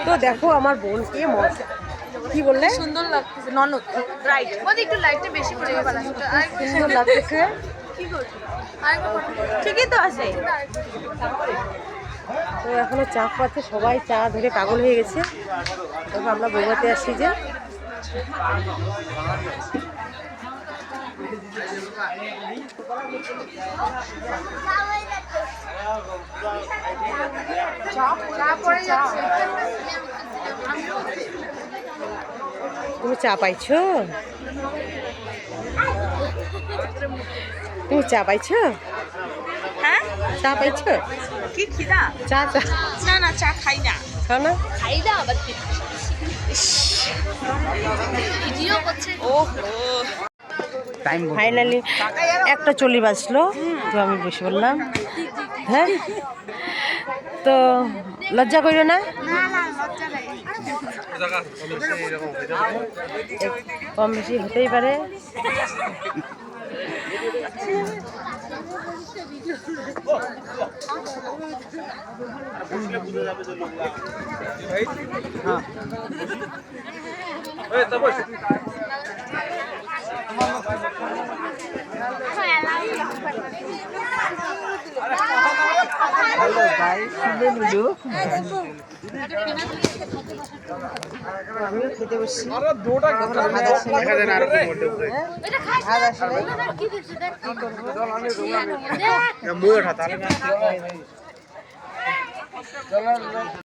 তো দেখো আমার বোনকে কি বললে সুন্দর লাগতেছে ননদ রাইট ওদের একটু লাইটটা বেশি করে সুন্দর লাগতেছে। কি করবি ঠিকই তো আছে। তো এখনো চা খাওয়াচ্ছে, সবাই চা ধরে পাগল হয়ে গেছে। তবে আমরা বৌভাতে আসছি যে তুমি চা পাইছো? তুমি চা পাইছো? হ্যাঁ চা পাইছো? কি খিদা? চা চা না না চা খাই না। খাও না? খাই না আবার ভিডিও করছে। ফাইনালি 1:40 বাজলো, তো আমি বসে বললাম। হ্যাঁ, তো লজ্জা করিও না, কম বেশি হতেই পারে। হ্যালো গাইস, আমিও খেতে বসছি। ভাত আসলে